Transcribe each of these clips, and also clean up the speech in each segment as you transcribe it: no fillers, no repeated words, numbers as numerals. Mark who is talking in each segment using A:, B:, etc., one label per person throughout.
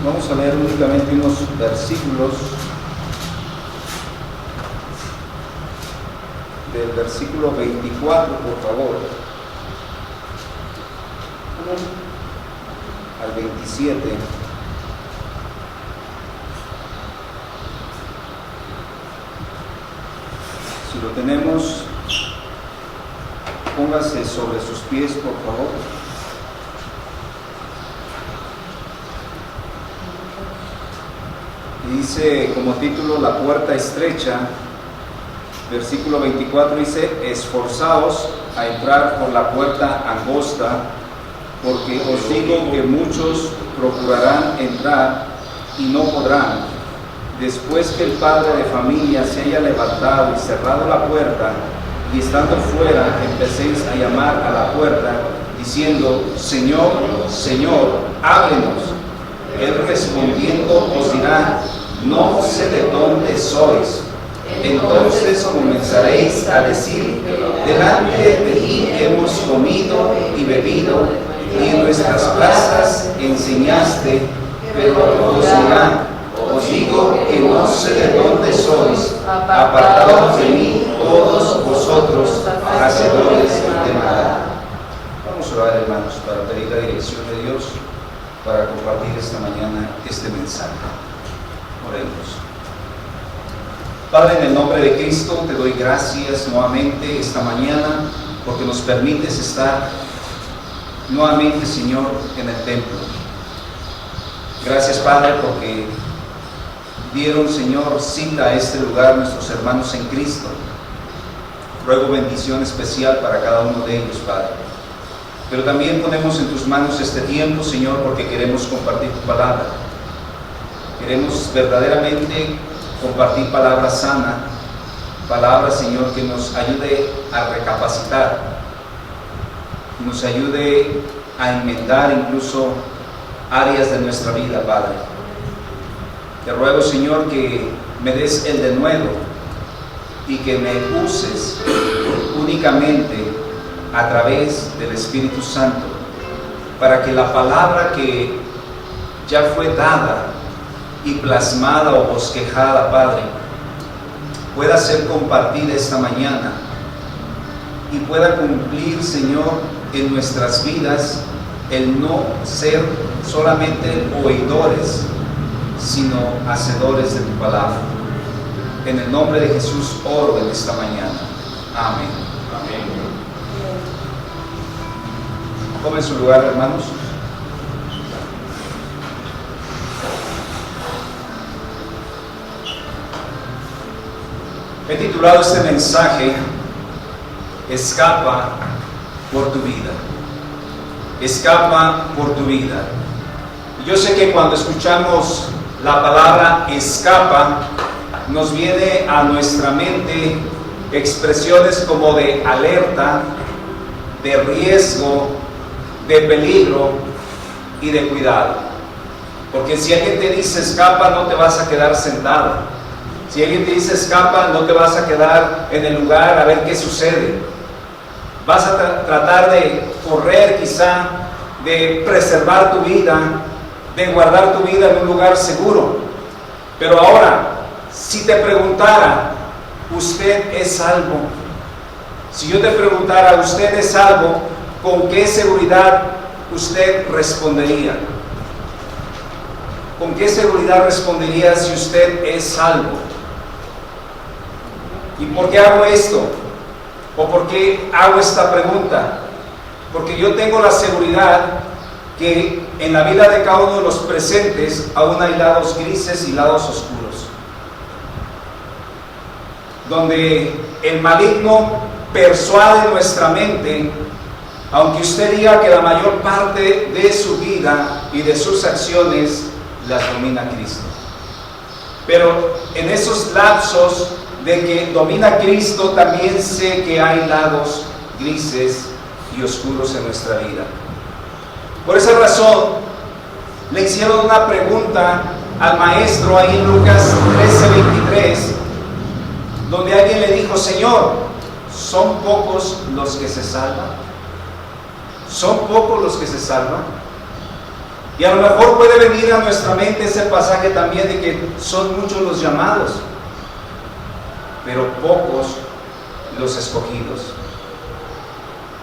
A: Vamos a leer únicamente unos versículos del versículo 24, por favor, al 27. Si lo tenemos, póngase sobre sus pies, por favor. Dice como título La puerta estrecha. Versículo 24 dice: esforzaos a entrar por la puerta angosta, porque os digo que muchos procurarán entrar y no podrán. Después que el padre de familia se haya levantado y cerrado la puerta, y estando fuera empecéis a llamar a la puerta, diciendo: Señor, Señor, ábrenos. Él respondiendo os dirá: no sé de dónde sois. Entonces comenzaréis a decir: delante de ti hemos comido y bebido, y en nuestras plazas enseñaste. Pero os dirá: os digo que no sé de dónde sois. Apartados de mí todos vosotros, hacedores de maldad. Vamos a orar, hermanos, para pedir la dirección de Dios para compartir esta mañana este mensaje. Oremos. Padre, en el nombre de Cristo te doy gracias nuevamente esta mañana porque nos permites estar nuevamente, Señor, en el templo. Gracias, Padre, porque dieron, Señor, cita a este lugar nuestros hermanos en Cristo. Ruego bendición especial para cada uno de ellos, Padre. Pero también ponemos en tus manos este tiempo, Señor, porque queremos compartir tu palabra. Queremos verdaderamente compartir palabra sana, palabra, Señor, que nos ayude a recapacitar, nos ayude a enmendar incluso áreas de nuestra vida, Padre. Te ruego, Señor, que me des el denuedo y que me uses únicamente a través del Espíritu Santo, para que la palabra que ya fue dada y plasmada o bosquejada, Padre, pueda ser compartida esta mañana y pueda cumplir, Señor, en nuestras vidas el no ser solamente oidores, sino hacedores de tu palabra. En el nombre de Jesús oro en esta mañana. Amén. Amén. Tomen su lugar, hermanos. He titulado este mensaje: Escapa por tu vida. Escapa por tu vida. Y yo sé que cuando escuchamos la palabra escapa, nos viene a nuestra mente expresiones como de alerta, de riesgo, de peligro y de cuidado. Porque si alguien te dice escapa, no te vas a quedar sentado. Si alguien te dice escapa, no te vas a quedar en el lugar a ver qué sucede. Vas a tratar de correr, quizá, de preservar tu vida, de guardar tu vida en un lugar seguro. Pero ahora, si te preguntara, ¿usted es salvo? Si yo te preguntara, ¿usted es salvo? ¿Con qué seguridad usted respondería? ¿Con qué seguridad respondería si usted es salvo? ¿Y por qué hago esto? ¿O por qué hago esta pregunta? Porque yo tengo la seguridad que en la vida de cada uno de los presentes aún hay lados grises y lados oscuros, donde el maligno persuade nuestra mente, aunque usted diga que la mayor parte de su vida y de sus acciones las domina Cristo. Pero en esos lapsos de que domina Cristo, también sé que hay lados grises y oscuros en nuestra vida. Por esa razón, le hicieron una pregunta al maestro ahí en Lucas 13:23, donde alguien le dijo: Señor, ¿son pocos los que se salvan? ¿Son pocos los que se salvan? Y a lo mejor puede venir a nuestra mente ese pasaje también de que son muchos los llamados, pero pocos los escogidos.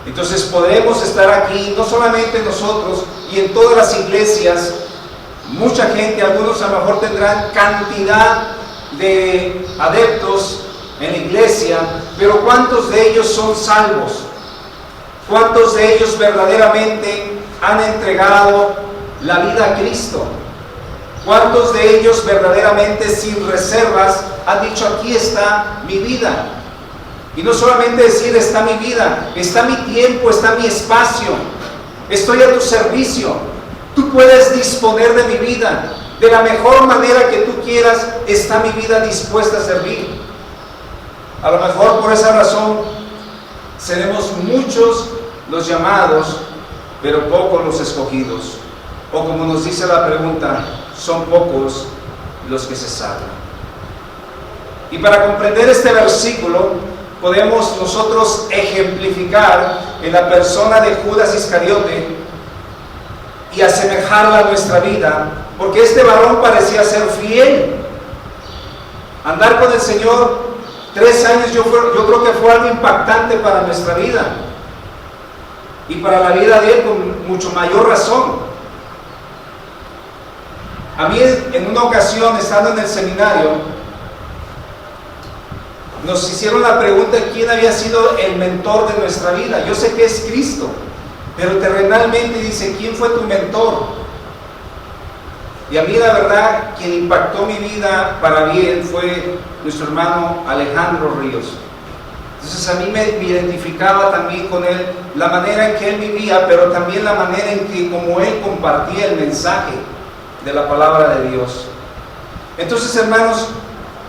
A: Entonces podemos estar aquí, no solamente nosotros, y en todas las iglesias, mucha gente, algunos a lo mejor tendrán cantidad de adeptos en la iglesia, pero ¿cuántos de ellos son salvos? ¿Cuántos de ellos verdaderamente han entregado la vida a Cristo? ¿Cuántos de ellos verdaderamente sin reservas han dicho, aquí está mi vida? Y no solamente decir, está mi vida, está mi tiempo, está mi espacio, estoy a tu servicio, tú puedes disponer de mi vida, de la mejor manera que tú quieras, está mi vida dispuesta a servir. A lo mejor por esa razón seremos muchos los llamados, pero pocos los escogidos. O como nos dice la pregunta, son pocos los que se salvan. Y para comprender este versículo, podemos nosotros ejemplificar en la persona de Judas Iscariote y asemejarla a nuestra vida, porque este varón parecía ser fiel. Andar con el Señor 3 años yo creo que fue algo impactante para nuestra vida y para la vida de él con mucho mayor razón. A mí en una ocasión, estando en el seminario, nos hicieron la pregunta de quién había sido el mentor de nuestra vida. Yo sé que es Cristo, pero terrenalmente dice, ¿quién fue tu mentor? Y a mí la verdad, quien impactó mi vida para bien fue nuestro hermano Alejandro Ríos. Entonces a mí me identificaba también con él, la manera en que él vivía, pero también la manera en que como él compartía el mensaje de la palabra de Dios. Entonces, hermanos,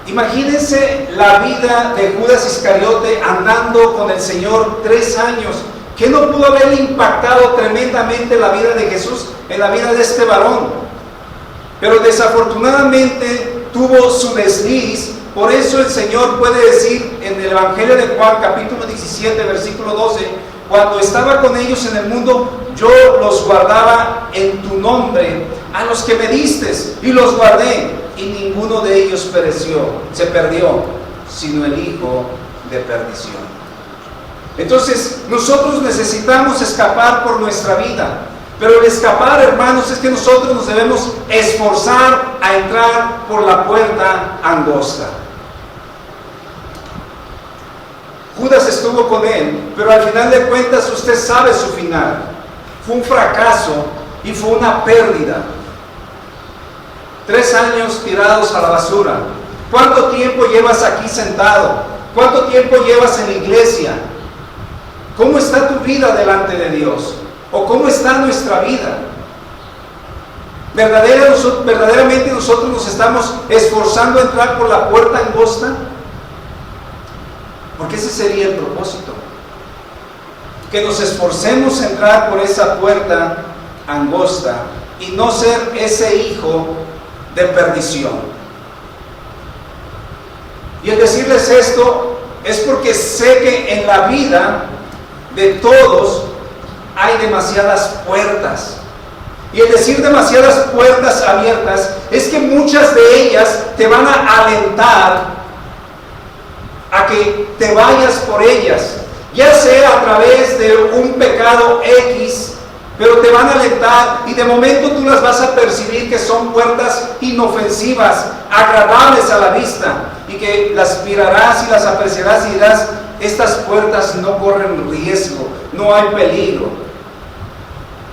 A: imagínense la vida de Judas Iscariote andando con el Señor 3 años. ¿Qué no pudo haber impactado tremendamente la vida de Jesús en la vida de este varón? Pero desafortunadamente tuvo su desliz. Por eso el Señor puede decir en el Evangelio de Juan, capítulo 17, versículo 12, cuando estaba con ellos en el mundo, yo los guardaba en tu nombre, a los que me diste, y los guardé, y ninguno de ellos se perdió, sino el hijo de perdición. Entonces, nosotros necesitamos escapar por nuestra vida, pero el escapar, hermanos, es que nosotros nos debemos esforzar a entrar por la puerta angosta. Judas estuvo con él, pero al final de cuentas usted sabe su final. Fue un fracaso y fue una pérdida. 3 años tirados a la basura. ¿Cuánto tiempo llevas aquí sentado? ¿Cuánto tiempo llevas en la iglesia? ¿Cómo está tu vida delante de Dios? ¿O cómo está nuestra vida? ¿Verdaderamente nosotros nos estamos esforzando a entrar por la puerta angosta? Porque ese sería el propósito. Que nos esforcemos a entrar por esa puerta angosta y no ser ese hijo de perdición. Y el decirles esto es porque sé que en la vida de todos hay demasiadas puertas. Y el decir demasiadas puertas abiertas es que muchas de ellas te van a alentar a que te vayas por ellas, ya sea a través de un pecado X, pero te van a alentar y de momento tú las vas a percibir que son puertas inofensivas, agradables a la vista, y que las mirarás y las apreciarás y dirás, estas puertas no corren riesgo, no hay peligro.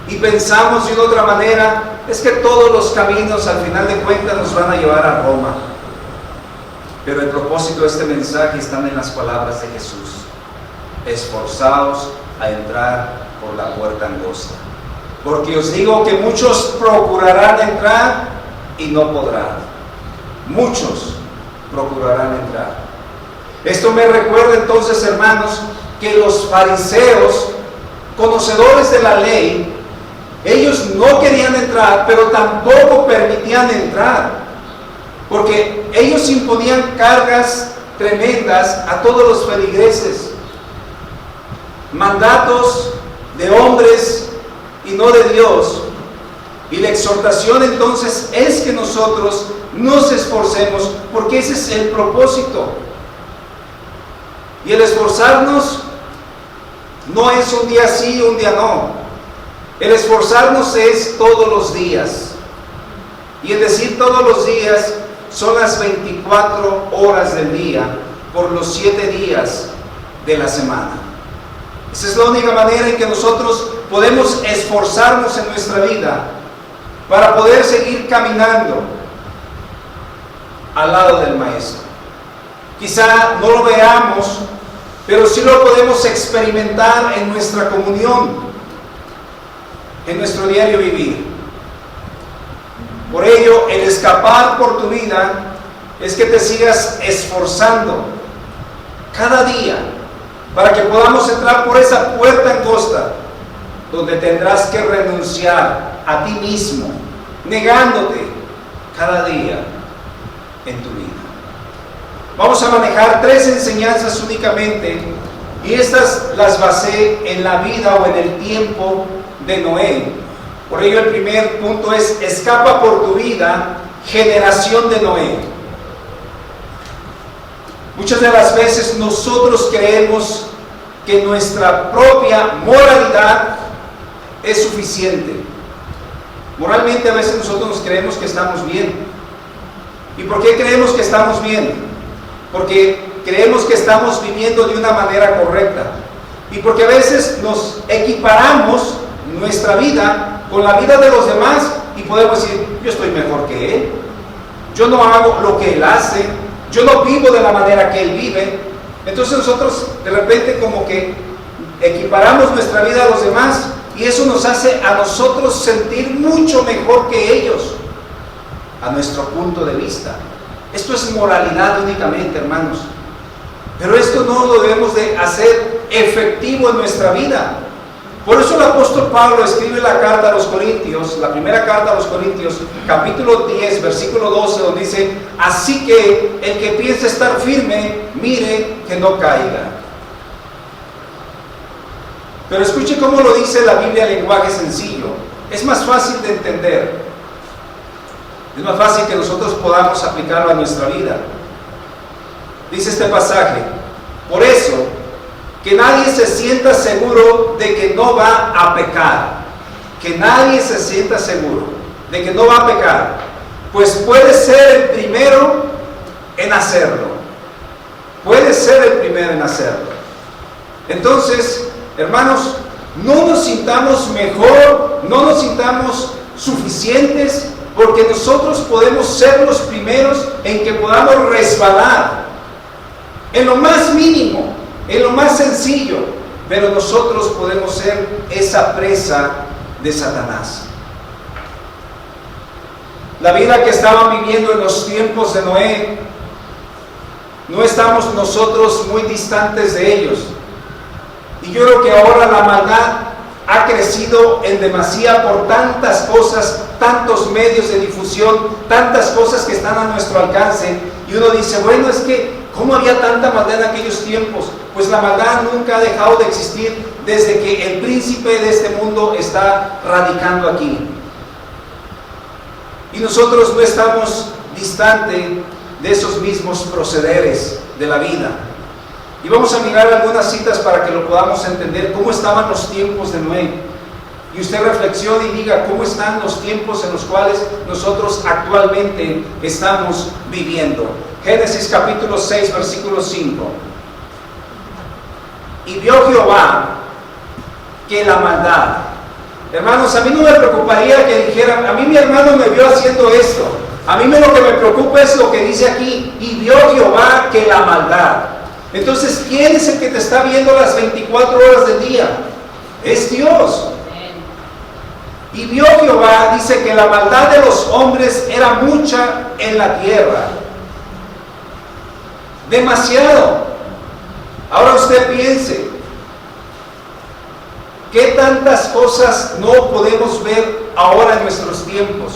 A: Y pensamos de una otra manera, es que todos los caminos al final de cuentas nos van a llevar a Roma. Pero el propósito de este mensaje está en las palabras de Jesús. Esforzaos a entrar por la puerta angosta. Porque os digo que muchos procurarán entrar y no podrán. Muchos procurarán entrar. Esto me recuerda entonces, hermanos, que los fariseos, conocedores de la ley, ellos no querían entrar, pero tampoco permitían entrar. Porque ellos imponían cargas tremendas a todos los feligreses, mandatos de hombres y no de Dios, Y la exhortación entonces es que nosotros nos esforcemos, porque ese es el propósito. Y el esforzarnos no es un día sí, un día no. El esforzarnos es todos los días. Y el decir todos los días son las 24 horas del día por los 7 días de la semana. Esa es la única manera en que nosotros podemos esforzarnos en nuestra vida para poder seguir caminando al lado del Maestro. Quizá no lo veamos, pero sí lo podemos experimentar en nuestra comunión, en nuestro diario vivir. Por ello, el escapar por tu vida es que te sigas esforzando cada día para que podamos entrar por esa puerta angosta donde tendrás que renunciar a ti mismo, negándote cada día en tu vida. Vamos a manejar 3 enseñanzas únicamente, y estas las basé en la vida o en el tiempo de Noé. Por ello el primer punto es: escapa por tu vida, generación de Noé. Muchas de las veces nosotros creemos que nuestra propia moralidad es suficiente. Moralmente a veces nosotros nos creemos que estamos bien. ¿Y por qué creemos que estamos bien? Porque creemos que estamos viviendo de una manera correcta. Y porque a veces nos equiparamos nuestra vida con la vida de los demás y podemos decir: yo estoy mejor que él, yo no hago lo que él hace, yo no vivo de la manera que él vive. Entonces nosotros de repente como que equiparamos nuestra vida a los demás, y eso nos hace a nosotros sentir mucho mejor que ellos, a nuestro punto de vista. Esto es moralidad únicamente, hermanos. Pero esto no lo debemos de hacer efectivo en nuestra vida. Por eso el apóstol Pablo escribe la carta a los Corintios, la primera carta a los Corintios, capítulo 10, versículo 12, donde dice: así que el que piensa estar firme, mire que no caiga. Pero escuche cómo lo dice la Biblia en lenguaje sencillo. Es más fácil de entender. Es más fácil que nosotros podamos aplicarlo a nuestra vida. Dice este pasaje: por eso, que nadie se sienta seguro de que no va a pecar. Que nadie se sienta seguro de que no va a pecar, pues puede ser el primero en hacerlo. Puede ser el primero en hacerlo. Entonces, hermanos, no nos sintamos mejor, no nos sintamos suficientes, porque nosotros podemos ser los primeros en que podamos resbalar en lo más mínimo, en lo más sencillo, pero nosotros podemos ser esa presa de Satanás. La vida que estaban viviendo en los tiempos de Noé, no estamos nosotros muy distantes de ellos. Y yo creo que ahora la maldad ha crecido en demasía por tantas cosas, tantos medios de difusión, tantas cosas que están a nuestro alcance. Y uno dice: bueno, es que ¿cómo había tanta maldad en aquellos tiempos? Pues la maldad nunca ha dejado de existir desde que el príncipe de este mundo está radicando aquí. Y nosotros no estamos distantes de esos mismos procederes de la vida. Y vamos a mirar algunas citas para que lo podamos entender, cómo estaban los tiempos de Noé. Y usted reflexione y diga cómo están los tiempos en los cuales nosotros actualmente estamos viviendo. Génesis capítulo 6, versículo 5. Y vio Jehová que la maldad. Hermanos, a mí no me preocuparía que dijeran: a mí mi hermano me vio haciendo esto. A mí lo que me preocupa es lo que dice aquí: y vio Jehová que la maldad. Entonces, ¿quién es el que te está viendo las 24 horas del día? Es Dios. Y vio Jehová, dice, que la maldad de los hombres era mucha en la tierra. Demasiado. Ahora usted piense, ¿qué tantas cosas no podemos ver ahora en nuestros tiempos?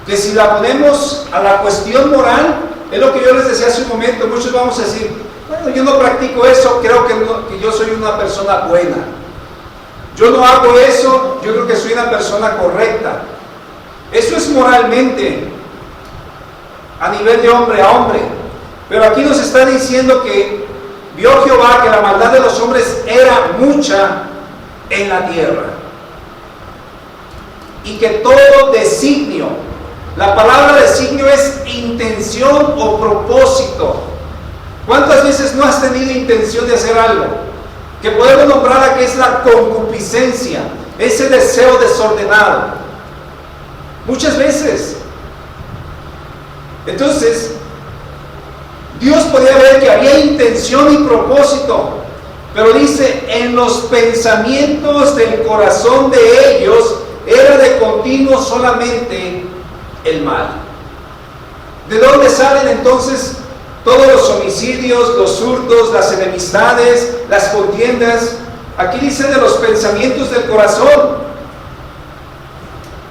A: Que si la ponemos a la cuestión moral, es lo que yo les decía hace un momento, muchos vamos a decir: bueno, yo no practico eso, creo que yo soy una persona buena. yo no hago eso, yo creo que soy una persona correcta. Eso es moralmente, a nivel de hombre a hombre. Pero aquí nos está diciendo que vio Jehová que la maldad de los hombres era mucha en la tierra, y que todo designio, la palabra designio es intención o propósito. ¿Cuántas veces no has tenido intención de hacer algo? Que podemos nombrar a que es la concupiscencia, ese deseo desordenado. Muchas veces. Entonces, Dios podía ver que había intención y propósito, pero dice, en los pensamientos del corazón de ellos era de continuo solamente el mal. ¿De dónde salen entonces todos los homicidios, los hurtos, las enemistades, las contiendas? Aquí dice de los pensamientos del corazón.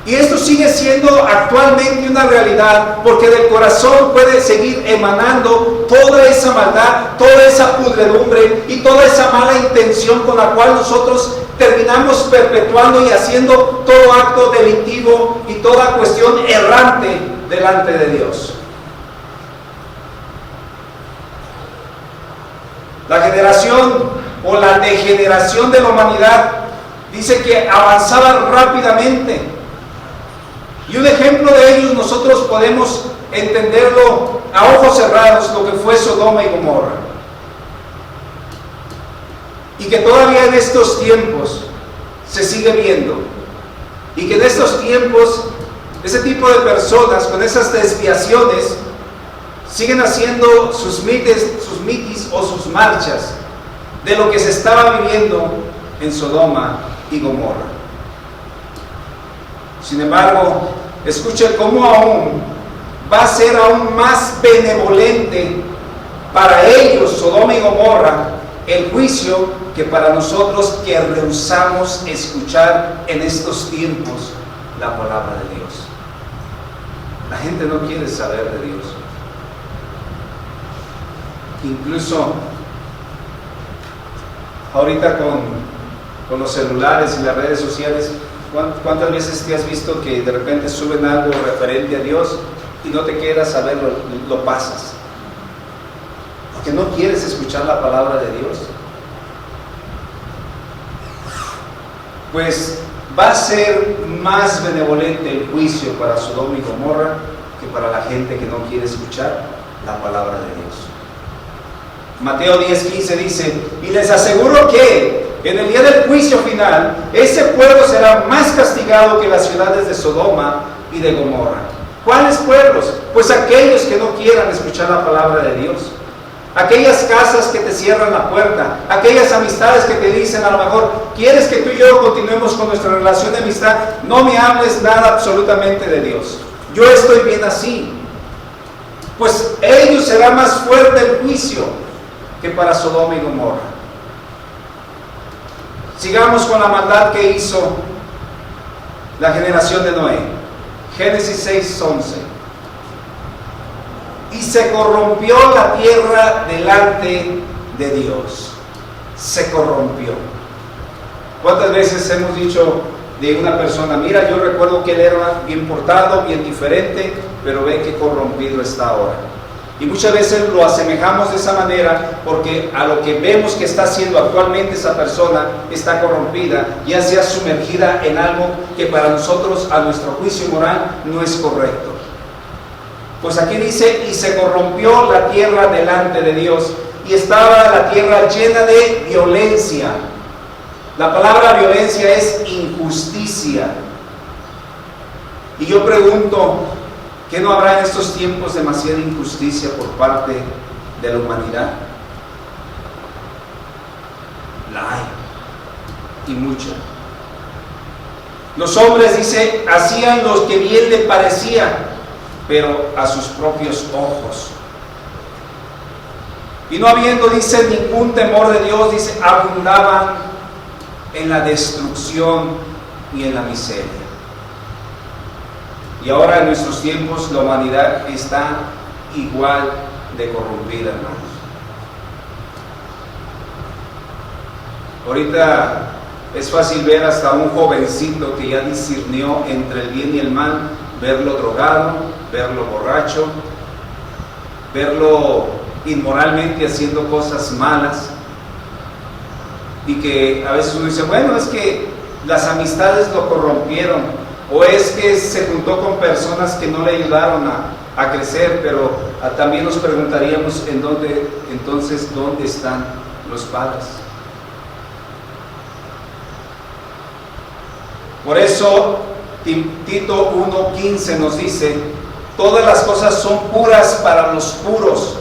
A: Y esto sigue siendo actualmente una realidad, porque del corazón puede seguir emanando toda esa maldad, toda esa pudredumbre y toda esa mala intención con la cual nosotros terminamos perpetuando y haciendo todo acto delictivo y toda cuestión errante delante de Dios. La generación o la degeneración de la humanidad dice que avanzaba rápidamente. Y un ejemplo de ellos nosotros podemos entenderlo a ojos cerrados, lo que fue Sodoma y Gomorra. Y que todavía en estos tiempos se sigue viendo. Y que en estos tiempos ese tipo de personas con esas desviaciones siguen haciendo sus mitis o sus marchas de lo que se estaba viviendo en Sodoma y Gomorra. Sin embargo, escuche cómo aún va a ser aún más benevolente para ellos, Sodoma y Gomorra, el juicio que para nosotros que rehusamos escuchar en estos tiempos la palabra de Dios. La gente no quiere saber de Dios. Incluso ahorita con los celulares y las redes sociales, ¿cuántas veces te has visto que de repente suben algo referente a Dios y no te quedas a verlo, lo pasas? Porque no quieres escuchar la palabra de Dios. Pues va a ser más benevolente el juicio para Sodoma y Gomorra que para la gente que no quiere escuchar la palabra de Dios. Mateo 10:15 dice, y les aseguro que en el día del juicio final, ese pueblo será más castigado que las ciudades de Sodoma y de Gomorra. ¿Cuáles pueblos? Pues aquellos que no quieran escuchar la palabra de Dios. Aquellas casas que te cierran la puerta, aquellas amistades que te dicen a lo mejor, ¿quieres que tú y yo continuemos con nuestra relación de amistad? No me hables nada absolutamente de Dios. Yo estoy bien así. Pues ellos será más fuerte el juicio que para Sodoma y Gomorra. Sigamos con la maldad que hizo la generación de Noé. Génesis 6:11. Y se corrompió la tierra delante de Dios. Se corrompió. ¿Cuántas veces hemos dicho de una persona, mira, yo recuerdo que él era bien portado, bien diferente, pero ve que corrompido está ahora? Y muchas veces lo asemejamos de esa manera porque a lo que vemos que está haciendo actualmente esa persona está corrompida, ya sea sumergida en algo que para nosotros, a nuestro juicio moral, no es correcto. Pues aquí dice, y se corrompió la tierra delante de Dios, y estaba la tierra llena de violencia. La palabra violencia es injusticia. Y yo pregunto, ¿qué no habrá en estos tiempos demasiada injusticia por parte de la humanidad? La hay, y mucha. Los hombres, dice, hacían lo que bien le parecía, pero a sus propios ojos. Y no habiendo, dice, ningún temor de Dios, dice, abundaban en la destrucción y en la miseria. Y ahora en nuestros tiempos la humanidad está igual de corrompida, hermanos. Ahorita Es fácil ver hasta un jovencito que ya discernió entre el bien y el mal, verlo drogado, verlo borracho, verlo inmoralmente haciendo cosas malas, y que a veces uno dice, bueno, es que las amistades lo corrompieron, o es que se juntó con personas que no le ayudaron a crecer, pero también nos preguntaríamos entonces dónde están los padres. Por eso Tito 1:15 nos dice: todas las cosas son puras para los puros,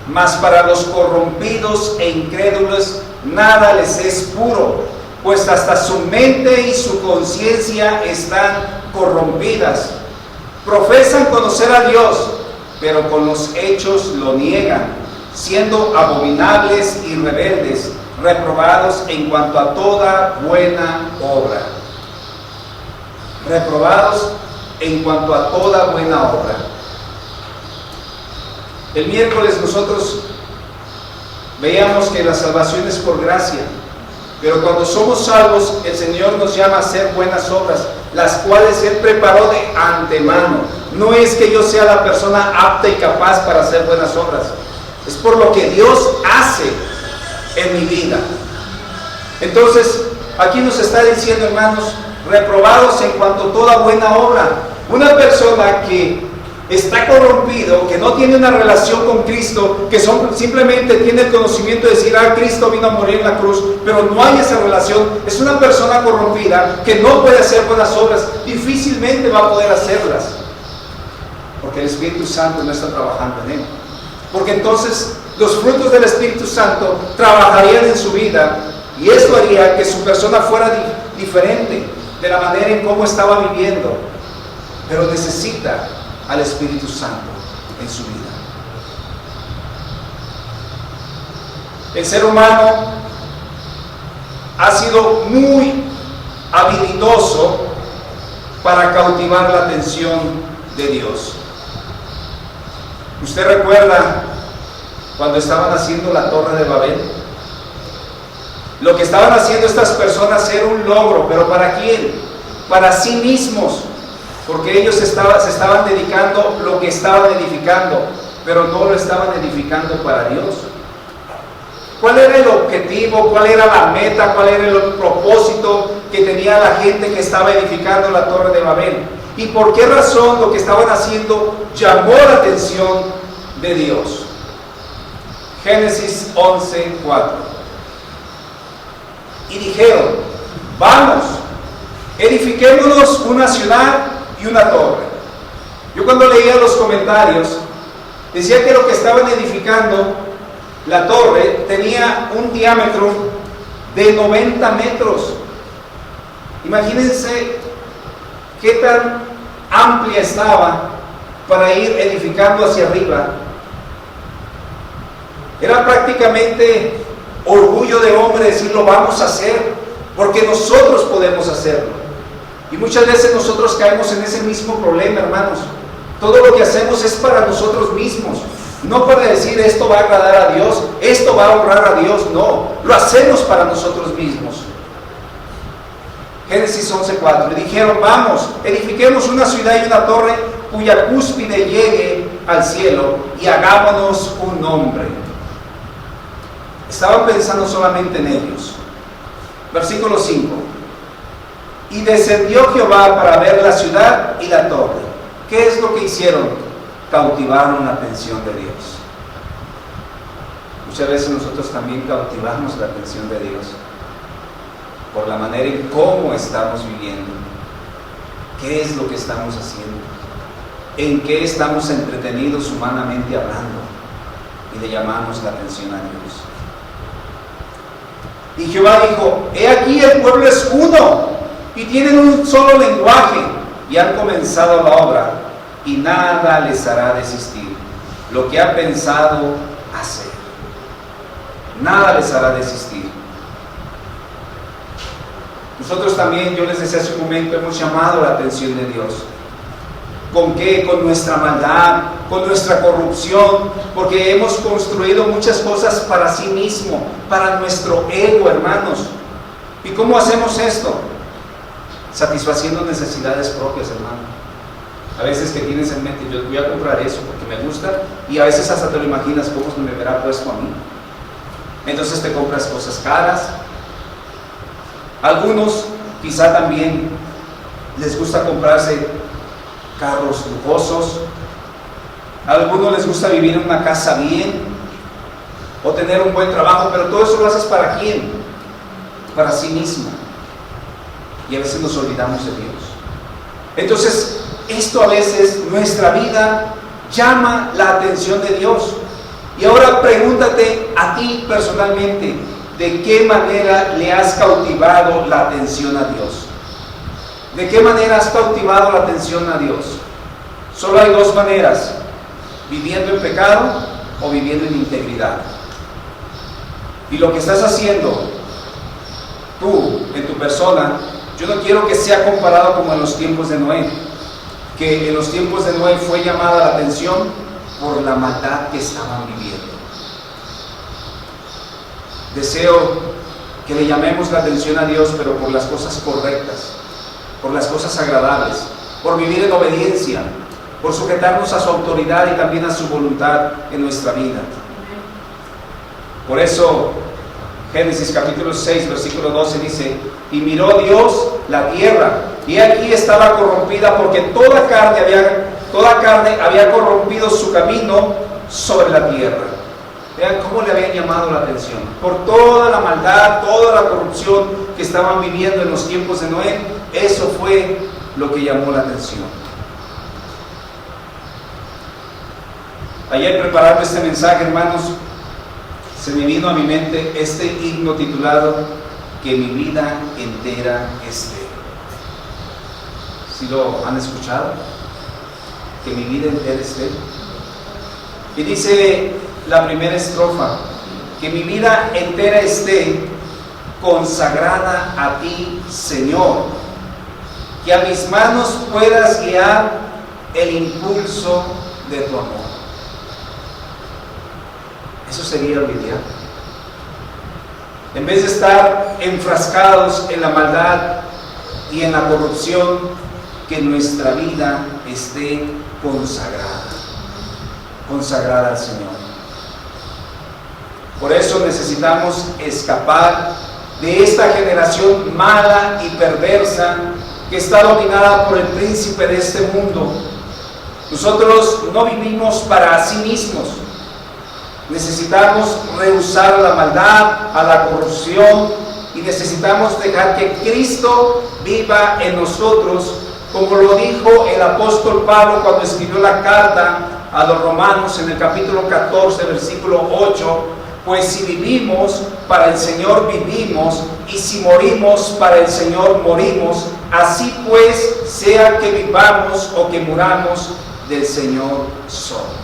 A: mas para los corrompidos e incrédulos nada les es puro, pues hasta su mente y su conciencia están corrompidas. Profesan conocer a Dios, pero con los hechos lo niegan, siendo abominables y rebeldes, reprobados en cuanto a toda buena obra. Reprobados en cuanto a toda buena obra. El miércoles nosotros veíamos que la salvación es por gracia, pero cuando somos salvos, el Señor nos llama a hacer buenas obras, las cuales Él preparó de antemano. No es que yo sea la persona apta y capaz para hacer buenas obras, es por lo que Dios hace en mi vida. Entonces, aquí nos está diciendo, hermanos, reprobados en cuanto a toda buena obra. Una persona que está corrompido, que no tiene una relación con Cristo, que simplemente tiene el conocimiento de decir, Cristo vino a morir en la cruz, pero no hay esa relación, es una persona corrompida que no puede hacer buenas obras, difícilmente va a poder hacerlas, porque el Espíritu Santo no está trabajando en él. Porque entonces los frutos del Espíritu Santo trabajarían en su vida, y esto haría que su persona fuera diferente de la manera en cómo estaba viviendo, pero necesita al Espíritu Santo en su vida. El ser humano ha sido muy habilidoso para cautivar la atención de Dios. ¿Usted recuerda cuando estaban haciendo la Torre de Babel? Lo que estaban haciendo estas personas era un logro, pero ¿para quién? Para sí mismos, porque ellos se estaban dedicando lo que estaban edificando, pero no lo estaban edificando para Dios. ¿Cuál era el objetivo? ¿Cuál era la meta? ¿Cuál era el propósito que tenía la gente que estaba edificando la Torre de Babel? ¿Y por qué razón lo que estaban haciendo llamó la atención de Dios? Génesis 11:4. Y dijeron, vamos, edifiquémonos una ciudad y una torre. Yo cuando leía los comentarios, decía que lo que estaban edificando, la torre, tenía un diámetro de 90 metros. Imagínense qué tan amplia estaba para ir edificando hacia arriba. Era prácticamente orgullo de hombre decir, lo vamos a hacer, porque nosotros podemos hacerlo. Y muchas veces nosotros caemos en ese mismo problema, hermanos. Todo lo que hacemos es para nosotros mismos, no para decir esto va a agradar a Dios, esto va a honrar a Dios. No, lo hacemos para nosotros mismos. Génesis 11:4. Y dijeron, vamos, edifiquemos una ciudad y una torre cuya cúspide llegue al cielo, y hagámonos un nombre. Estaban pensando solamente en ellos. Versículo 5. Y descendió Jehová para ver la ciudad y la torre. ¿Qué es lo que hicieron? Cautivaron la atención de Dios. Muchas veces nosotros también cautivamos la atención de Dios por la manera en cómo estamos viviendo. ¿Qué es lo que estamos haciendo? ¿En qué estamos entretenidos humanamente hablando? Y le llamamos la atención a Dios. Y Jehová dijo, he aquí el pueblo es uno, y tienen un solo lenguaje, y han comenzado la obra, y nada les hará desistir lo que ha pensado hacer. Nada les hará desistir. Nosotros también, yo les decía hace un momento, hemos llamado la atención de Dios. ¿Con qué? Con nuestra maldad, con nuestra corrupción, porque hemos construido muchas cosas para sí mismo, para nuestro ego, hermanos. ¿Y cómo hacemos esto? Satisfaciendo necesidades propias, hermano. A veces que tienes en mente, yo voy a comprar eso porque me gusta, y a veces hasta te lo imaginas cómo me verá puesto a mí. Entonces te compras cosas caras. Algunos quizá también les gusta comprarse carros lujosos. A algunos les gusta vivir en una casa bien o tener un buen trabajo, pero todo eso lo haces ¿para quién? Para sí mismo. Y a veces nos olvidamos de Dios. Entonces, esto a veces, nuestra vida llama la atención de Dios. Y ahora pregúntate a ti personalmente, ¿de qué manera le has cautivado la atención a Dios? ¿De qué manera has cautivado la atención a Dios? Solo hay dos maneras: viviendo en pecado o viviendo en integridad. Y lo que estás haciendo tú, en tu persona, yo no quiero que sea comparado como en los tiempos de Noé, que en los tiempos de Noé fue llamada la atención por la maldad que estaban viviendo. Deseo que le llamemos la atención a Dios, pero por las cosas correctas, por las cosas agradables, por vivir en obediencia, por sujetarnos a su autoridad y también a su voluntad en nuestra vida. Por eso Génesis capítulo 6 versículo 12 dice: y miró Dios la tierra, y aquí estaba corrompida, porque toda carne había corrompido su camino sobre la tierra. Vean cómo le habían llamado la atención, por toda la maldad, toda la corrupción que estaban viviendo en los tiempos de Noé. Eso fue lo que llamó la atención. Ayer, preparando este mensaje, hermanos, se me vino a mi mente este himno titulado Que mi vida entera esté. ¿Sí lo han escuchado? Que mi vida entera esté. Y dice la primera estrofa: que mi vida entera esté consagrada a ti, Señor, que a mis manos puedas guiar el impulso de tu amor. Eso sería olvidar. En vez de estar enfrascados en la maldad y en la corrupción, que nuestra vida esté consagrada al Señor. Por eso necesitamos escapar de esta generación mala y perversa que está dominada por el príncipe de este mundo. Nosotros no vivimos para sí mismos. Necesitamos rehusar a la maldad, a la corrupción, y necesitamos dejar que Cristo viva en nosotros, como lo dijo el apóstol Pablo cuando escribió la carta a los Romanos en el capítulo 14, versículo 8: pues si vivimos, para el Señor vivimos, y si morimos, para el Señor morimos. Así pues, sea que vivamos o que muramos, del Señor somos.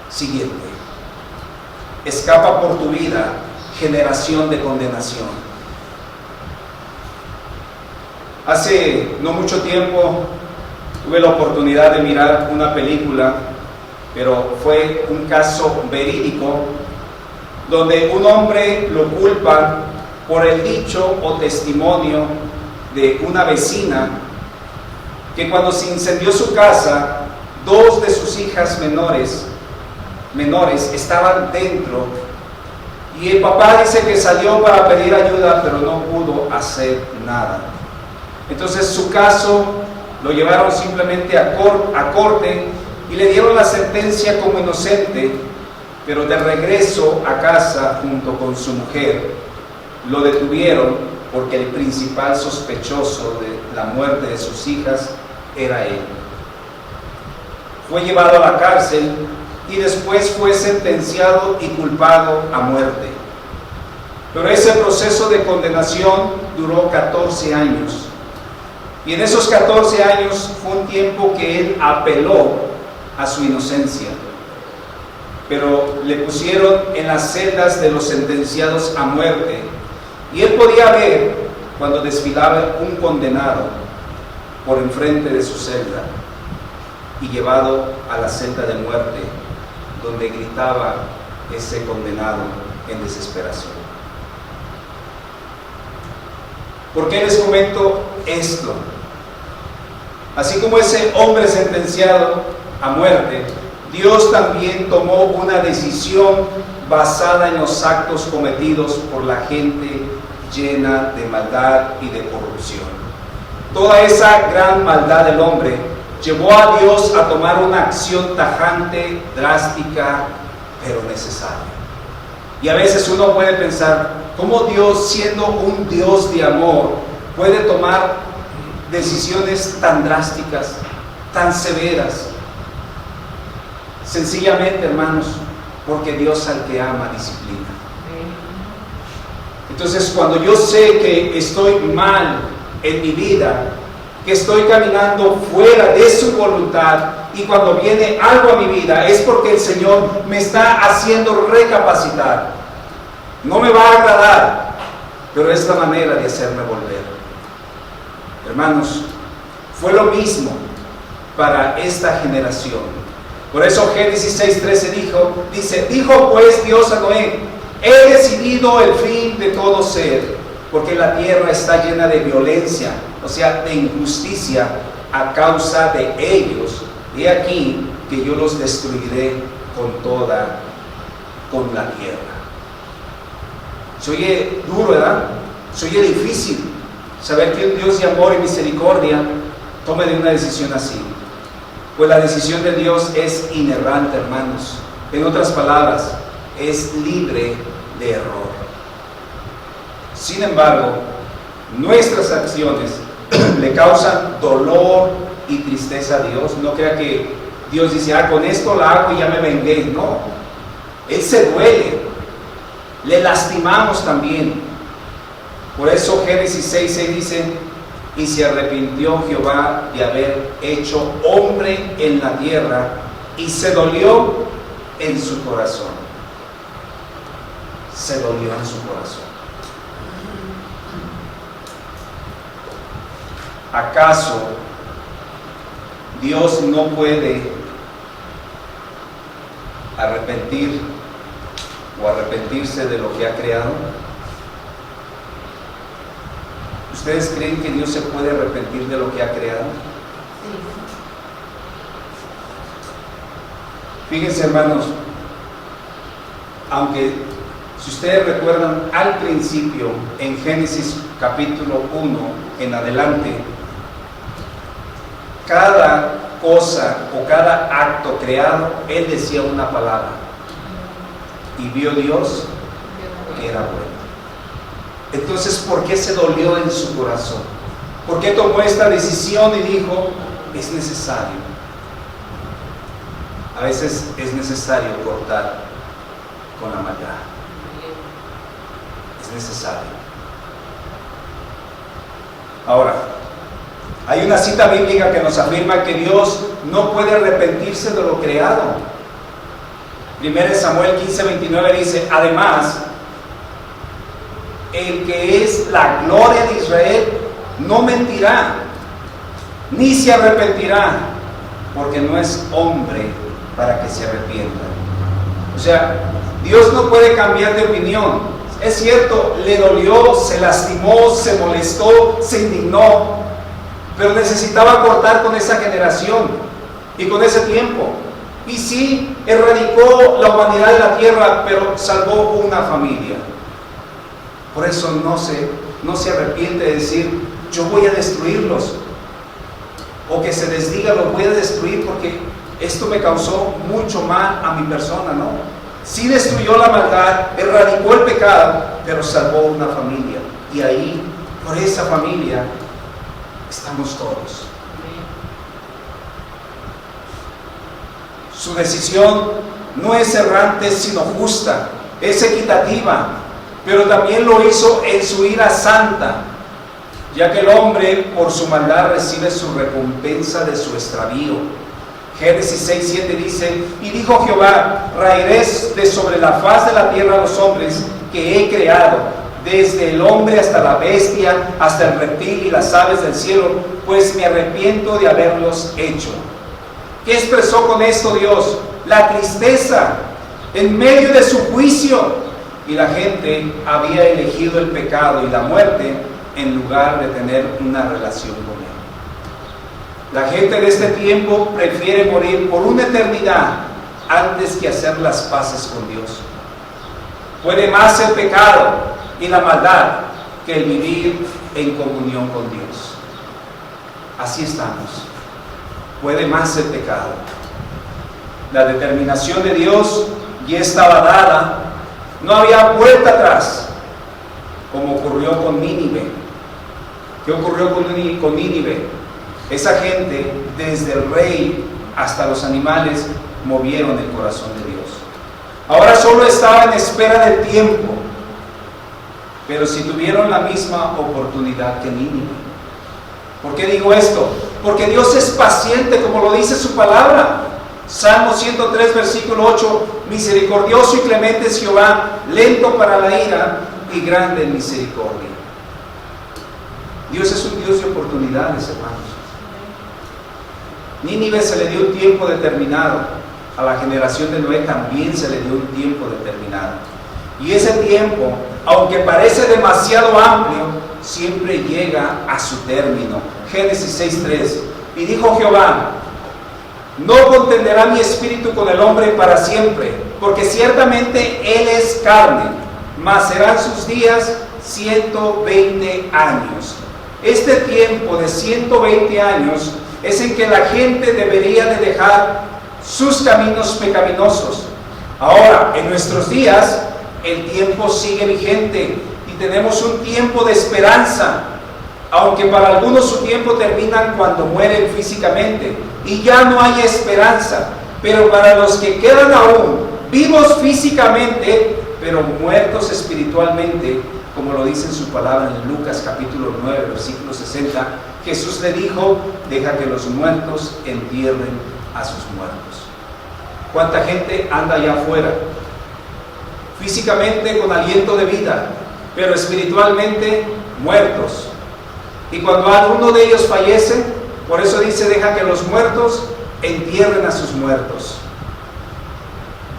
A: Siguiente: escapa por tu vida, generación de condenación. Hace no mucho tiempo tuve la oportunidad de mirar una película, pero fue un caso verídico, donde un hombre lo culpa por el dicho o testimonio de una vecina, que cuando se incendió su casa, dos de sus hijas menores estaban dentro, y el papá dice que salió para pedir ayuda, pero no pudo hacer nada. Entonces su caso lo llevaron simplemente a corte y le dieron la sentencia como inocente, pero de regreso a casa junto con su mujer lo detuvieron porque el principal sospechoso de la muerte de sus hijas era él. Fue llevado a la cárcel y después fue sentenciado y culpado a muerte. Pero ese proceso de condenación duró 14 años. Y en esos 14 años fue un tiempo que él apeló a su inocencia. Pero le pusieron en las celdas de los sentenciados a muerte. Y él podía ver cuando desfilaba un condenado por enfrente de su celda y llevado a la celda de muerte, donde gritaba ese condenado en desesperación. ¿Por qué les comento esto? Así como ese hombre sentenciado a muerte, Dios también tomó una decisión basada en los actos cometidos por la gente llena de maldad y de corrupción. Toda esa gran maldad del hombre llevó a Dios a tomar una acción tajante, drástica, pero necesaria. Y a veces uno puede pensar, ¿cómo Dios, siendo un Dios de amor, puede tomar decisiones tan drásticas, tan severas? Sencillamente, hermanos, porque Dios al que ama disciplina. Entonces, cuando yo sé que estoy mal en mi vida, que estoy caminando fuera de su voluntad, y cuando viene algo a mi vida, es porque el Señor me está haciendo recapacitar. No me va a agradar, pero es la manera de hacerme volver. Hermanos, fue lo mismo para esta generación. Por eso Génesis 6:13 dijo pues Dios a Noé: he decidido el fin de todo ser, porque la tierra está llena de violencia, o sea, de injusticia a causa de ellos. He aquí que yo los destruiré con la tierra. Se oye duro, ¿verdad? Se oye difícil saber que un Dios de amor y misericordia tome de una decisión así. Pues la decisión de Dios es inerrante, hermanos. En otras palabras, es libre de error. Sin embargo, nuestras acciones le causan dolor y tristeza a Dios. No crea que Dios dice, con esto la hago y ya me vengué. No, Él se duele. Le lastimamos también. Por eso Génesis 6:6 dice: y se arrepintió Jehová de haber hecho hombre en la tierra, y se dolió en su corazón. Se dolió en su corazón. ¿Acaso Dios no puede arrepentirse de lo que ha creado? ¿Ustedes creen que Dios se puede arrepentir de lo que ha creado? Fíjense, hermanos, aunque si ustedes recuerdan al principio, en Génesis capítulo 1 en adelante, cada cosa o cada acto creado, Él decía una palabra: y vio Dios que era bueno. Entonces, ¿por qué se dolió en su corazón? ¿Por qué tomó esta decisión y dijo, es necesario? A veces es necesario cortar con la maldad. Es necesario. Ahora, hay una cita bíblica que nos afirma que Dios no puede arrepentirse de lo creado. 1 Samuel 15:29 dice: además, el que es la gloria de Israel no mentirá, ni se arrepentirá, porque no es hombre para que se arrepienta. O sea, Dios no puede cambiar de opinión. Es cierto, le dolió, se lastimó, se molestó, se indignó, pero necesitaba cortar con esa generación y con ese tiempo. Y sí, erradicó la humanidad de la tierra, pero salvó una familia. Por eso no se arrepiente de decir, yo voy a destruirlos, o que se les diga, los voy a destruir porque esto me causó mucho mal a mi persona. No, sí destruyó la maldad, erradicó el pecado, pero salvó una familia, y ahí, por esa familia, estamos todos. Su decisión no es errante, sino justa, es equitativa, pero también lo hizo en su ira santa, ya que el hombre por su maldad recibe su recompensa de su extravío. Génesis 6:7 dice: y dijo Jehová, raeré de sobre la faz de la tierra a los hombres que he creado, desde el hombre hasta la bestia, hasta el reptil y las aves del cielo, pues me arrepiento de haberlos hecho. ¿Qué expresó con esto Dios? La tristeza en medio de su juicio. Y la gente había elegido el pecado y la muerte en lugar de tener una relación con Él. La gente de este tiempo prefiere morir por una eternidad antes que hacer las paces con Dios. Puede más el pecado y la maldad que el vivir en comunión con Dios. Así estamos. Puede más el pecado. La determinación de Dios ya estaba dada. No había vuelta atrás, como ocurrió con Nínive. ¿Qué ocurrió con Nínive? Esa gente, desde el rey hasta los animales, movieron el corazón de Dios. Ahora solo estaba en espera del tiempo, pero si tuvieron la misma oportunidad que Nínive. ¿Por qué digo esto? Porque Dios es paciente, como lo dice su palabra. Salmo 103, versículo 8, misericordioso y clemente es Jehová, lento para la ira y grande en misericordia. Dios es un Dios de oportunidades, hermanos. Nínive se le dio un tiempo determinado, a la generación de Noé también se le dio un tiempo determinado. Y ese tiempo, aunque parece demasiado amplio, siempre llega a su término. Génesis 6:3. Y dijo Jehová: no contenderá mi espíritu con el hombre para siempre, porque ciertamente él es carne, mas serán sus días 120 años. Este tiempo de 120 años es en que la gente debería de dejar sus caminos pecaminosos. Ahora, en nuestros días, el tiempo sigue vigente y tenemos un tiempo de esperanza, aunque para algunos su tiempo termina cuando mueren físicamente y ya no hay esperanza, pero para los que quedan aún vivos físicamente, pero muertos espiritualmente, como lo dice en su palabra en Lucas capítulo 9, versículo 60, Jesús le dijo: deja que los muertos entierren a sus muertos. ¿Cuánta gente anda allá afuera? Físicamente con aliento de vida, pero espiritualmente muertos. Y cuando alguno de ellos fallece, por eso dice: deja que los muertos entierren a sus muertos.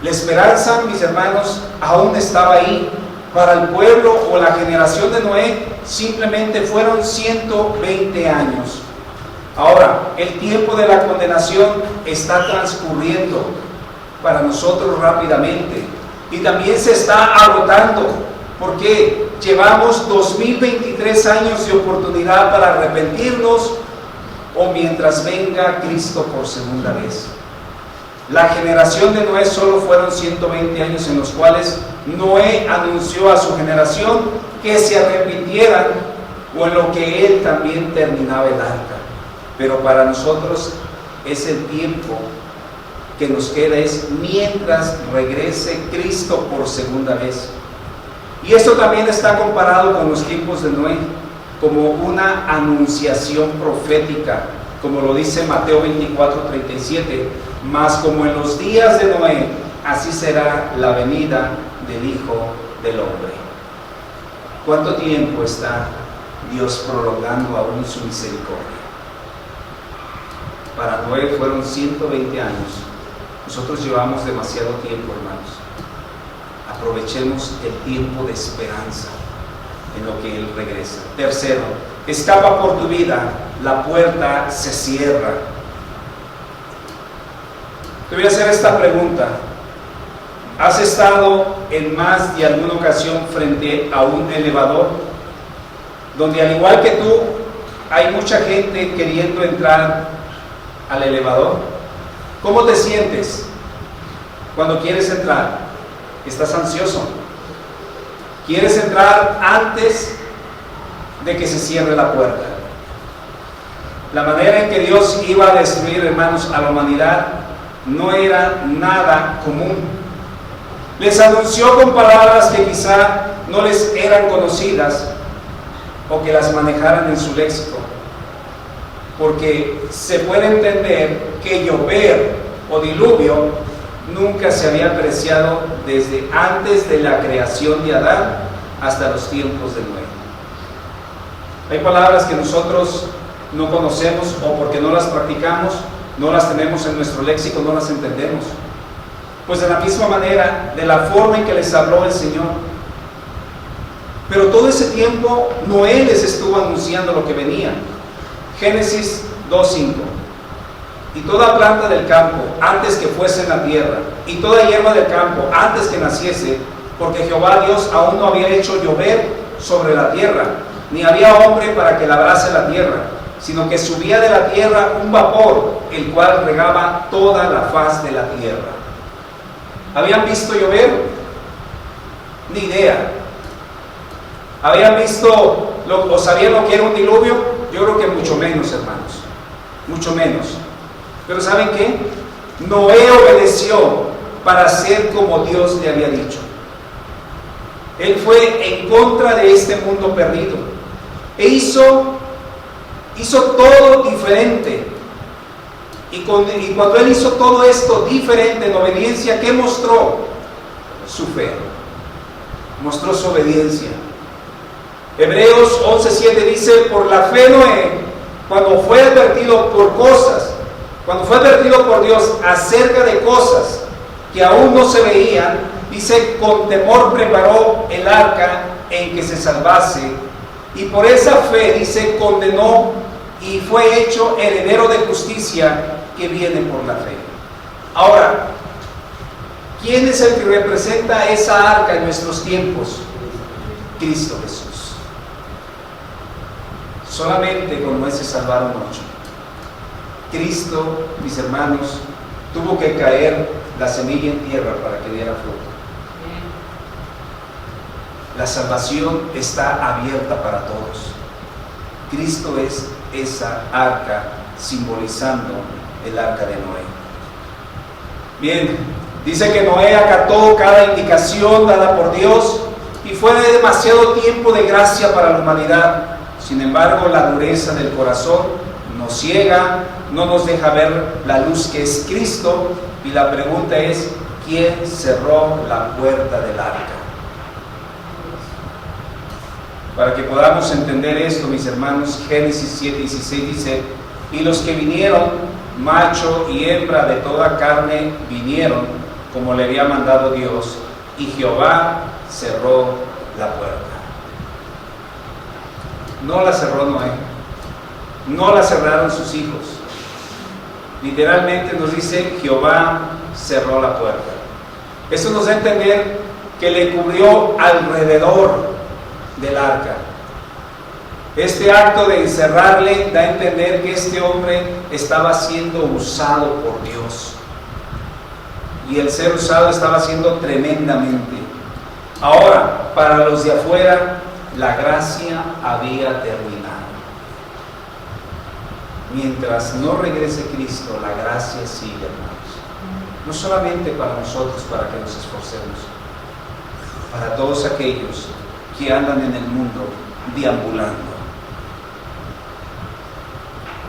A: La esperanza, mis hermanos, aún estaba ahí. Para el pueblo o la generación de Noé simplemente fueron 120 años. Ahora, el tiempo de la condenación está transcurriendo para nosotros rápidamente y también se está agotando, porque llevamos 2023 años de oportunidad para arrepentirnos o mientras venga Cristo por segunda vez. La generación de Noé solo fueron 120 años en los cuales Noé anunció a su generación que se arrepintieran, o en lo que él también terminaba el arca. Pero para nosotros es el tiempo que nos queda, es mientras regrese Cristo por segunda vez. Y esto también está comparado con los tiempos de Noé, como una anunciación profética, como lo dice Mateo 24:37, mas como en los días de Noé, así será la venida del Hijo del Hombre. ¿Cuánto tiempo está Dios prolongando aún su misericordia? Para Noé fueron 120 años. Nosotros llevamos demasiado tiempo, hermanos. Aprovechemos el tiempo de esperanza en lo que Él regresa. Tercero, escapa por tu vida, la puerta se cierra. Te voy a hacer esta pregunta. ¿Has estado en más de alguna ocasión frente a un elevador donde, al igual que tú, hay mucha gente queriendo entrar al elevador? ¿Cómo te sientes cuando quieres entrar? ¿Estás ansioso? ¿Quieres entrar antes de que se cierre la puerta? La manera en que Dios iba a destruir, hermanos, a la humanidad no era nada común. Les anunció con palabras que quizá no les eran conocidas o que las manejaran en su léxico, porque se puede entender que llover o diluvio nunca se había apreciado desde antes de la creación de Adán hasta los tiempos de Noé. Hay palabras que nosotros no conocemos, o porque no las practicamos, no las tenemos en nuestro léxico, no las entendemos. Pues de la misma manera, de la forma en que les habló el Señor, Pero todo ese tiempo Noé les estuvo anunciando lo que venía. Génesis 2:5. Y toda planta del campo antes que fuese en la tierra, y toda hierba del campo antes que naciese, porque Jehová Dios aún no había hecho llover sobre la tierra, ni había hombre para que labrase la tierra, sino que subía de la tierra un vapor, el cual regaba toda la faz de la tierra. ¿Habían visto llover? Ni idea. ¿Habían visto o sabían lo que era un diluvio? Yo creo que mucho menos, hermanos, mucho menos. Pero ¿saben qué? Noé obedeció para hacer como Dios le había dicho. Él fue en contra de este mundo perdido e hizo todo diferente. Y cuando él hizo todo esto diferente en obediencia, ¿qué mostró? Su fe. Mostró su obediencia. Hebreos 11:7 dice: por la fe Noé, cuando fue advertido por Dios acerca de cosas que aún no se veían, dice, con temor preparó el arca en que se salvase, y por esa fe, dice, condenó y fue hecho heredero de justicia que viene por la fe. Ahora, ¿quién es el que representa esa arca en nuestros tiempos? Cristo Jesús. Solamente con Noé se salvaron 8. Cristo, mis hermanos, tuvo que caer la semilla en tierra para que diera fruto. La salvación está abierta para todos. Cristo es esa arca, simbolizando el arca de Noé. Bien, dice que Noé acató cada indicación dada por Dios y fue demasiado tiempo de gracia para la humanidad. Sin embargo, la dureza del corazón nos ciega, no nos deja ver la luz que es Cristo, y la pregunta es: ¿quién cerró la puerta del arca? Para que podamos entender esto, mis hermanos, Génesis 7:16 dice: y los que vinieron, macho y hembra de toda carne, vinieron como le había mandado Dios, y Jehová cerró la puerta. No la cerró Noé, no la cerraron sus hijos. Literalmente nos dice: Jehová cerró la puerta. Eso nos da a entender que le cubrió alrededor del arca. Este acto de encerrarle da a entender que este hombre estaba siendo usado por Dios, y el ser usado estaba siendo tremendamente. Ahora, para los de afuera, la gracia había terminado. Mientras no regrese Cristo, la gracia sigue, hermanos. No solamente para nosotros, para que nos esforcemos, para todos aquellos que andan en el mundo deambulando.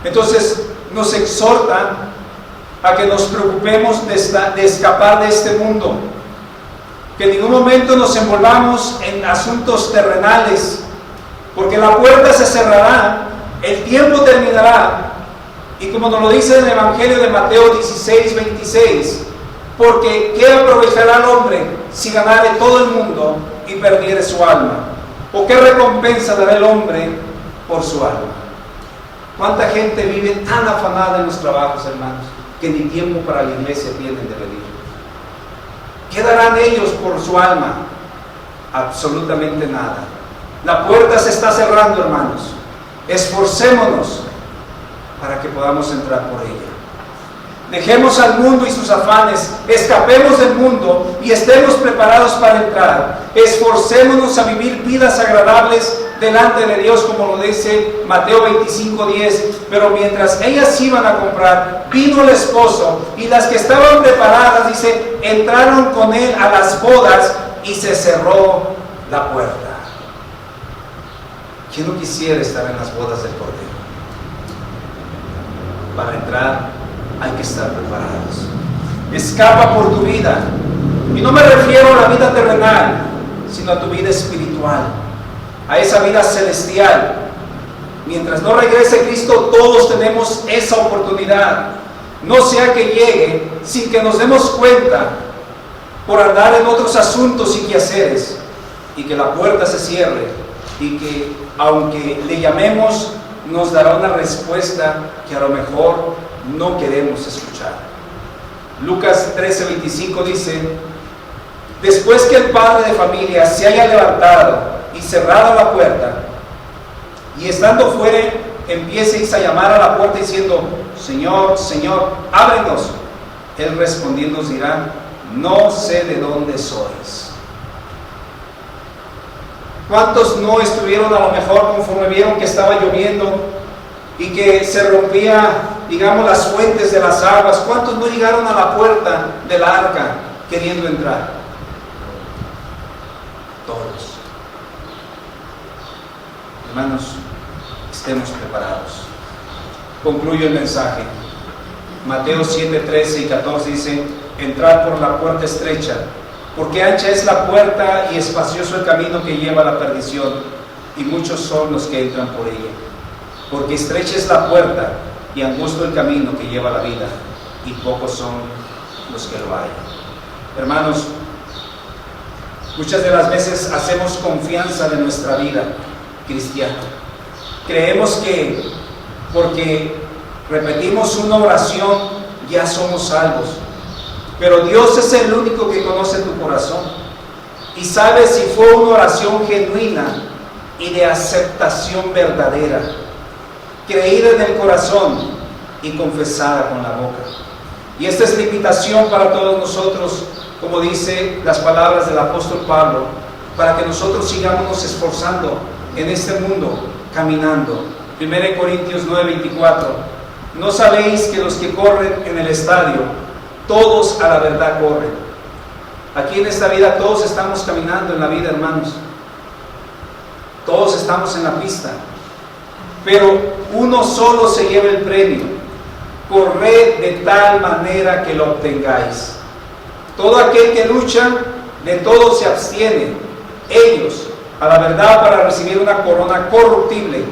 A: Entonces nos exhorta a que nos preocupemos de escapar de este mundo, que en ningún momento nos envolvamos en asuntos terrenales, porque la puerta se cerrará, el tiempo terminará, y como nos lo dice en el Evangelio de Mateo 16:26, porque ¿qué aprovechará el hombre si ganare todo el mundo y perdiere su alma? ¿O qué recompensa dará el hombre por su alma? ¿Cuánta gente vive tan afanada en los trabajos, hermanos, que ni tiempo para la iglesia tienen de venir? ¿Qué darán ellos por su alma? Absolutamente nada. La puerta se está cerrando, hermanos. Esforcémonos para que podamos entrar por ella. Dejemos al mundo y sus afanes, escapemos del mundo y estemos preparados para entrar. Esforcémonos a vivir vidas agradables delante de Dios, como lo dice Mateo 25:10. Pero mientras ellas iban a comprar, vino el esposo, y las que estaban preparadas, dice, entraron con él a las bodas y se cerró la puerta. ¿Quién no quisiera estar en las bodas del Cordero? Para entrar hay que estar preparados. Escapa por tu vida, y no me refiero a la vida terrenal, sino a tu vida espiritual, a esa vida celestial. Mientras no regrese Cristo, todos tenemos esa oportunidad. No sea que llegue sin que nos demos cuenta, por andar en otros asuntos y quehaceres, y que la puerta se cierre y que aunque le llamemos nos dará una respuesta que a lo mejor no queremos escuchar. Lucas 13:25 dice: después que el padre de familia se haya levantado y cerrado la puerta, y estando fuera empieces a llamar a la puerta diciendo: Señor, Señor, ábrenos, él respondiendo os dirá: no sé de dónde sois. ¿Cuántos no estuvieron a lo mejor conforme vieron que estaba lloviendo y que se rompía, digamos, las fuentes de las aguas? ¿Cuántos no llegaron a la puerta del arca queriendo entrar? Todos. Hermanos, estemos preparados. Concluyo el mensaje. Mateo 7:13 y 14 dice: entrad por la puerta estrecha, porque ancha es la puerta y espacioso el camino que lleva a la perdición, y muchos son los que entran por ella. Porque estrecha es la puerta y angosto el camino que lleva a la vida, y pocos son los que lo hallan. Hermanos, muchas de las veces hacemos confianza de nuestra vida cristiana. Creemos que porque repetimos una oración ya somos salvos. Pero Dios es el único que conoce tu corazón y sabe si fue una oración genuina y de aceptación verdadera, creída en el corazón y confesada con la boca. Y esta es la invitación para todos nosotros, como dice las palabras del apóstol Pablo, para que nosotros sigamos esforzando en este mundo, caminando. 1 Corintios 9:24: ¿no sabéis que los que corren en el estadio, todos a la verdad corren? Aquí en esta vida todos estamos caminando en la vida, hermanos. Todos estamos en la pista. Pero uno solo se lleva el premio. Corred de tal manera que lo obtengáis. Todo aquel que lucha, de todo se abstiene. Ellos, a la verdad, para recibir una corona corruptible,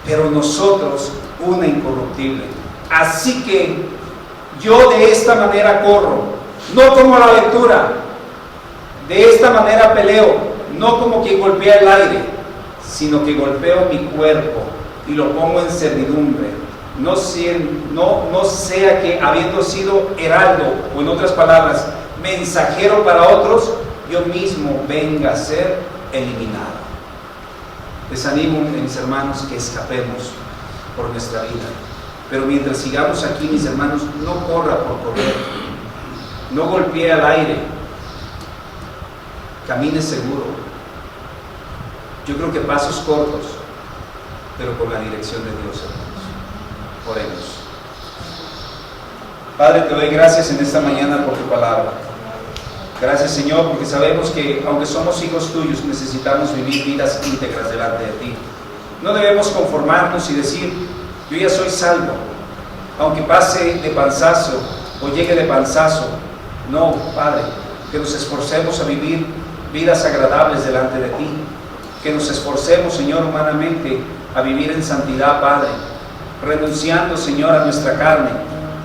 A: pero nosotros una incorruptible. Así que yo de esta manera corro, no como a la aventura, de esta manera peleo, no como quien golpea el aire, sino que golpeo mi cuerpo y lo pongo en servidumbre, no sea que habiendo sido heraldo, o en otras palabras, mensajero para otros, yo mismo venga a ser eliminado. Les animo, mis hermanos, que escapemos por nuestra vida. Pero mientras sigamos aquí, mis hermanos, no corra por correr, no golpee al aire, camine seguro. Yo creo que pasos cortos, pero con la dirección de Dios, hermanos. Oremos. Padre, te doy gracias en esta mañana por tu palabra. Gracias, Señor, porque sabemos que aunque somos hijos tuyos, necesitamos vivir vidas íntegras delante de ti. No debemos conformarnos y decir: yo ya soy salvo, aunque pase de panzazo o llegue de panzazo. No, Padre, que nos esforcemos a vivir vidas agradables delante de ti, que nos esforcemos, Señor, humanamente a vivir en santidad, Padre, renunciando, Señor, a nuestra carne,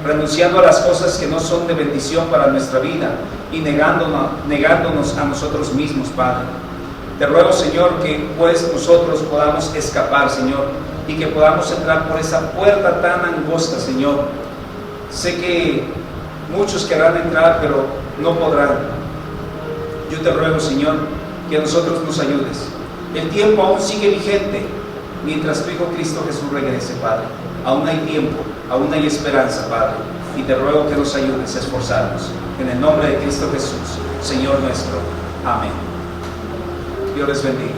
A: renunciando a las cosas que no son de bendición para nuestra vida y negándonos a nosotros mismos, Padre. Te ruego, Señor, que pues nosotros podamos escapar, Señor, y que podamos entrar por esa puerta tan angosta, Señor. Sé que muchos querrán entrar, pero no podrán. Yo te ruego, Señor, que a nosotros nos ayudes. El tiempo aún sigue vigente mientras tu Hijo Cristo Jesús regrese, Padre. Aún hay tiempo, aún hay esperanza, Padre. Y te ruego que nos ayudes a esforzarnos. En el nombre de Cristo Jesús, Señor nuestro. Amén. Dios les bendiga.